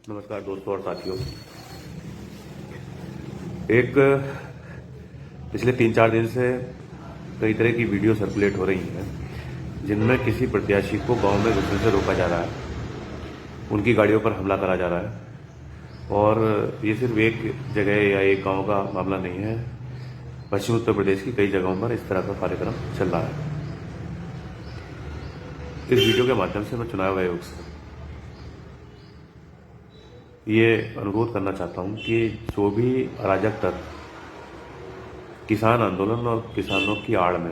नमस्कार दोस्तों और साथियों। एक पिछले 3-4 दिन से कई तरह की वीडियो सर्कुलेट हो रही हैं जिनमें किसी प्रत्याशी को गांव में घुसने से रोका जा रहा है, उनकी गाड़ियों पर हमला करा जा रहा है। और ये सिर्फ एक जगह या एक गांव का मामला नहीं है, पश्चिम उत्तर प्रदेश की कई जगहों पर इस तरह का कार्यक्रम चल रहा है। इस वीडियो के माध्यम से मैं चुनाव आयोग से ये अनुरोध करना चाहता हूं कि जो भी अराजक तत्व किसान आंदोलन और किसानों की आड़ में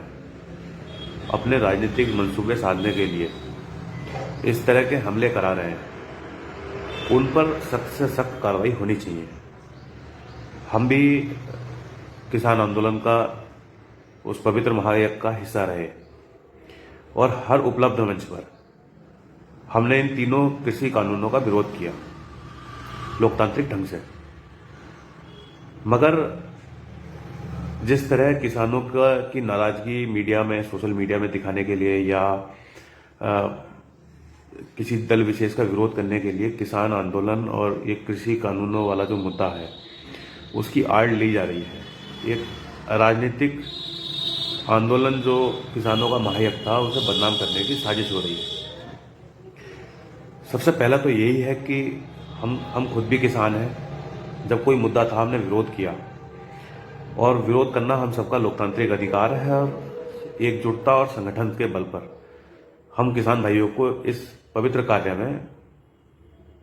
अपने राजनीतिक मंसूबे साधने के लिए इस तरह के हमले करा रहे हैं, उन पर सख्त से सख्त कार्रवाई होनी चाहिए। हम भी किसान आंदोलन का उस पवित्र महायज्ञ का हिस्सा रहे और हर उपलब्ध मंच पर हमने इन तीनों कृषि कानूनों का विरोध किया लोकतांत्रिक ढंग से। मगर जिस तरह किसानों की नाराजगी मीडिया में, सोशल मीडिया में दिखाने के लिए या किसी दल विशेष का विरोध करने के लिए किसान आंदोलन और ये कृषि कानूनों वाला जो मुद्दा है उसकी आड़ ली जा रही है। एक राजनीतिक आंदोलन जो किसानों का महायज्ञ था उसे बदनाम करने की साजिश हो रही है। सबसे पहला तो यही है कि हम खुद भी किसान हैं। जब कोई मुद्दा था हमने विरोध किया, और विरोध करना हम सबका लोकतांत्रिक अधिकार है, और एकजुटता और संगठन के बल पर हम किसान भाइयों को इस पवित्र कार्य में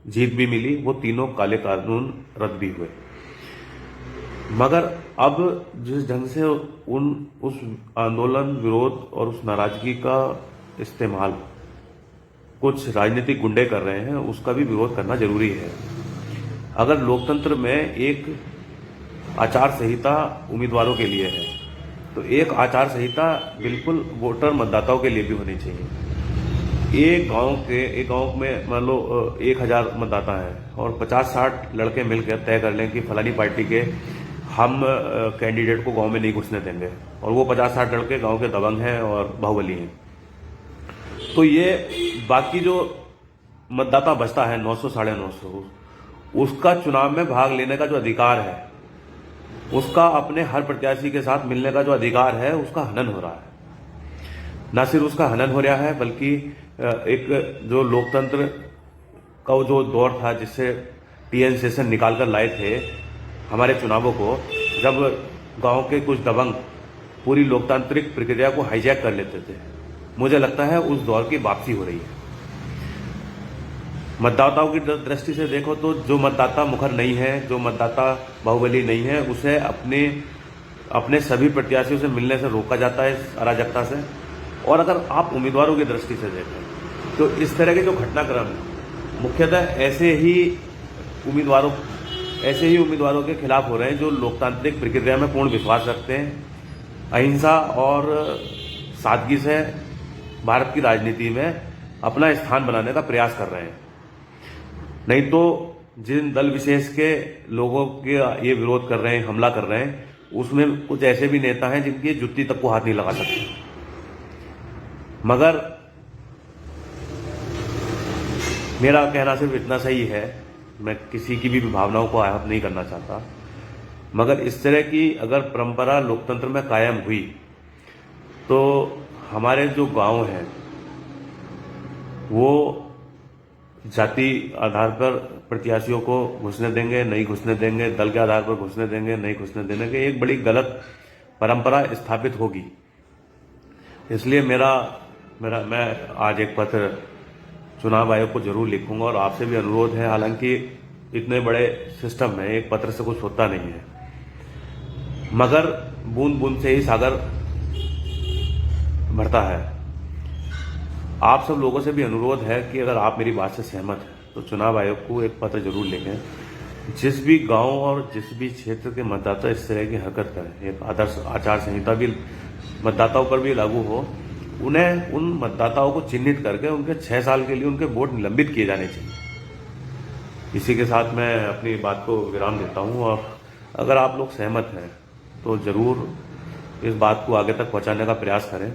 जीत भी मिली। वो तीनों काले कानून रद्द भी हुए। मगर अब जिस ढंग से उस आंदोलन, विरोध और उस नाराजगी का इस्तेमाल कुछ राजनीतिक गुंडे कर रहे हैं, उसका भी विरोध करना जरूरी है। अगर लोकतंत्र में एक आचार संहिता उम्मीदवारों के लिए है तो एक आचार संहिता बिल्कुल वोटर मतदाताओं के लिए भी होनी चाहिए। एक गांव में मान लो 1000 मतदाता हैं और 50-60 लड़के मिलकर तय कर लें कि फलानी पार्टी के हम कैंडिडेट को गांव में नहीं घुसने देंगे, और वो 50-60 लड़के गांव के दबंग हैं और बाहुबली हैं, तो ये बाकी जो मतदाता बचता है 900-950, उसका चुनाव में भाग लेने का जो अधिकार है, उसका अपने हर प्रत्याशी के साथ मिलने का जो अधिकार है, उसका हनन हो रहा है। न सिर्फ उसका हनन हो रहा है बल्कि एक जो लोकतंत्र का जो दौर था जिससे टीएन शेषन निकाल कर लाए थे हमारे चुनावों को, जब गांव के कुछ दबंग पूरी लोकतांत्रिक प्रक्रिया को हाईजैक कर लेते थे, मुझे लगता है उस दौर की वापसी हो रही है। मतदाताओं की दृष्टि से देखो तो जो मतदाता मुखर नहीं है, जो मतदाता बाहुबली नहीं है, उसे अपने सभी प्रत्याशियों से मिलने से रोका जाता है इस अराजकता से। और अगर आप उम्मीदवारों की दृष्टि से देखें तो इस तरह के जो घटनाक्रम है मुख्यतः ऐसे ही उम्मीदवारों के खिलाफ हो रहे हैं जो लोकतांत्रिक प्रक्रिया में पूर्ण विश्वास रखते हैं, अहिंसा और सादगी से भारत की राजनीति में अपना स्थान बनाने का प्रयास कर रहे हैं। नहीं तो जिन दल विशेष के लोगों के ये विरोध कर रहे हैं, हमला कर रहे हैं, उसमें कुछ ऐसे भी नेता हैं जिनकी जुत्ती तक को हाथ नहीं लगा सकते। मगर मेरा कहना सिर्फ इतना सही है, मैं किसी की भी भावनाओं को आहत नहीं करना चाहता, मगर इस तरह की अगर परंपरा लोकतंत्र में कायम हुई तो हमारे जो गांव हैं वो जाति आधार पर प्रत्याशियों को घुसने देंगे, नहीं घुसने देंगे, दल के आधार पर घुसने देंगे, नहीं घुसने देंगे, एक बड़ी गलत परंपरा स्थापित होगी। इसलिए मैं आज एक पत्र चुनाव आयोग को जरूर लिखूंगा, और आपसे भी अनुरोध है, हालांकि इतने बड़े सिस्टम में एक पत्र से कुछ होता नहीं है, मगर बूंद बूंद से ही सागर भरता है। आप सब लोगों से भी अनुरोध है कि अगर आप मेरी बात से सहमत हैं तो चुनाव आयोग को एक पत्र जरूर लिखें। जिस भी गांव और जिस भी क्षेत्र के मतदाता इस तरह की हरकत करें, एक आदर्श आचार संहिता भी मतदाताओं पर भी लागू हो, उन्हें उन मतदाताओं को चिन्हित करके उनके 6 साल के लिए उनके वोट निलंबित किए जाने चाहिए। इसी के साथ मैं अपनी बात को विराम देता हूं, और अगर आप लोग सहमत हैं तो जरूर इस बात को आगे तक पहुंचाने का प्रयास करें।